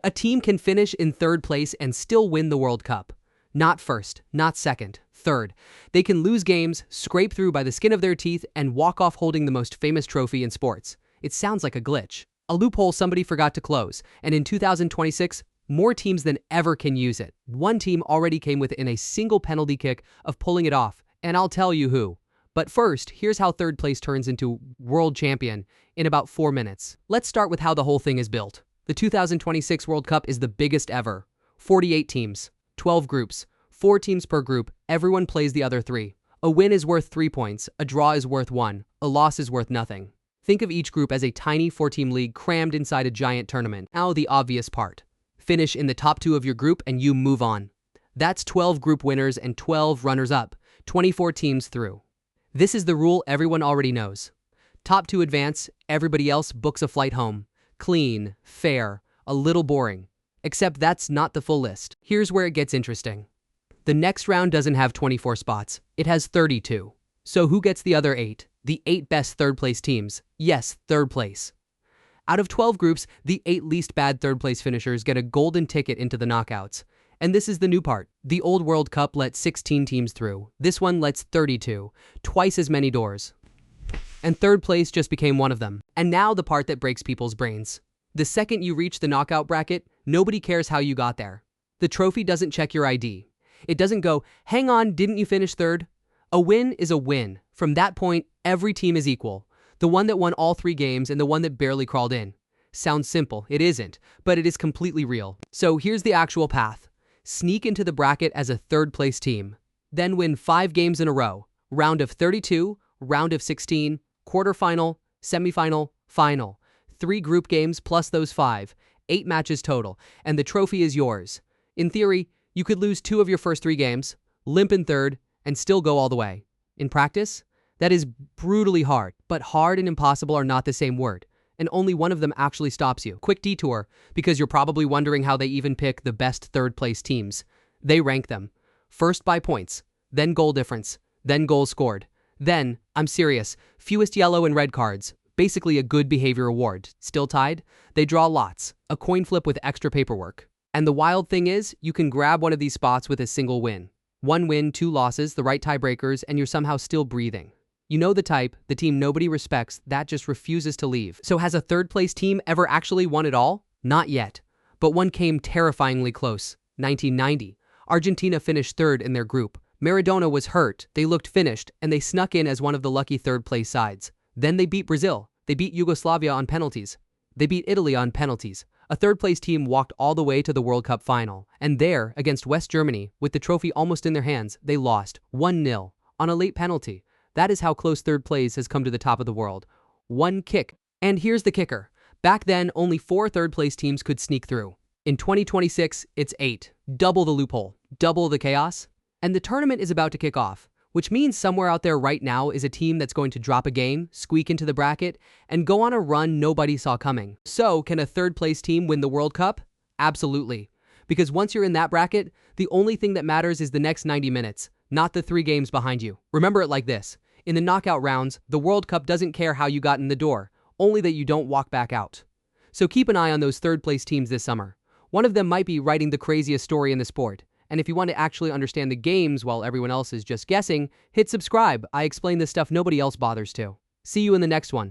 A team can finish in third place and still win the World Cup. Not first, not second, third. They can lose games, scrape through by the skin of their teeth, and walk off holding the most famous trophy in sports. It sounds like a glitch. A loophole somebody forgot to close, and in 2026, more teams than ever can use it. One team already came within a single penalty kick of pulling it off, and I'll tell you who. But first, here's how third place turns into world champion in about 4 minutes. Let's start with how the whole thing is built. The 2026 World Cup is the biggest ever. 48 teams, 12 groups, 4 teams per group, everyone plays the other 3. A win is worth 3 points, a draw is worth 1, a loss is worth nothing. Think of each group as a tiny 4-team league crammed inside a giant tournament. Now the obvious part. Finish in the top 2 of your group and you move on. That's 12 group winners and 12 runners-up, 24 teams through. This is the rule everyone already knows. Top 2 advance, everybody else books a flight home. Clean, fair, a little boring. Except that's not the full list. Here's where it gets interesting. The next round doesn't have 24 spots. It has 32. So who gets the other 8? The 8 best third-place teams. Yes, third place. Out of 12 groups, the 8 least bad third-place finishers get a golden ticket into the knockouts. And this is the new part. The old World Cup let 16 teams through. This one lets 32. Twice as many doors. And third place just became one of them. And now the part that breaks people's brains. The second you reach the knockout bracket, nobody cares how you got there. The trophy doesn't check your ID. It doesn't go, hang on, didn't you finish third? A win is a win. From that point, every team is equal. The one that won all 3 games and the one that barely crawled in. Sounds simple. It isn't, but it is completely real. So here's the actual path. Sneak into the bracket as a third-place team. Then win 5 games in a row. Round of 32, round of 16, quarterfinal, semifinal, final. 3 group games plus those 5. 8 matches total, and the trophy is yours. In theory, you could lose 2 of your first 3 games, limp in third, and still go all the way. In practice, that is brutally hard. But hard and impossible are not the same word, and only one of them actually stops you. Quick detour, because you're probably wondering how they even pick the best third-place teams. They rank them. First by points, then goal difference, then goals scored. Then, I'm serious, fewest yellow and red cards. Basically a good behavior award. Still tied? They draw lots. A coin flip with extra paperwork. And the wild thing is, you can grab one of these spots with a single win. 1 win, 2 losses, the right tiebreakers, and you're somehow still breathing. You know the type, the team nobody respects, that just refuses to leave. So has a third-place team ever actually won it all? Not yet. But one came terrifyingly close. 1990. Argentina finished third in their group. Maradona was hurt, they looked finished, and they snuck in as one of the lucky third-place sides. Then they beat Brazil. They beat Yugoslavia on penalties. They beat Italy on penalties. A third-place team walked all the way to the World Cup final. And there, against West Germany, with the trophy almost in their hands, they lost 1-0 on a late penalty. That is how close third place has come to the top of the world. 1 kick. And here's the kicker. Back then, only 4 third-place teams could sneak through. In 2026, it's 8. Double the loophole. Double the chaos. And the tournament is about to kick off, which means somewhere out there right now is a team that's going to drop a game, squeak into the bracket, and go on a run nobody saw coming. So, can a third-place team win the World Cup? Absolutely. Because once you're in that bracket, the only thing that matters is the next 90 minutes, not the 3 games behind you. Remember it like this. In the knockout rounds, the World Cup doesn't care how you got in the door, only that you don't walk back out. So keep an eye on those third-place teams this summer. One of them might be writing the craziest story in the sport. And if you want to actually understand the games while everyone else is just guessing, hit subscribe. I explain this stuff nobody else bothers to. See you in the next one.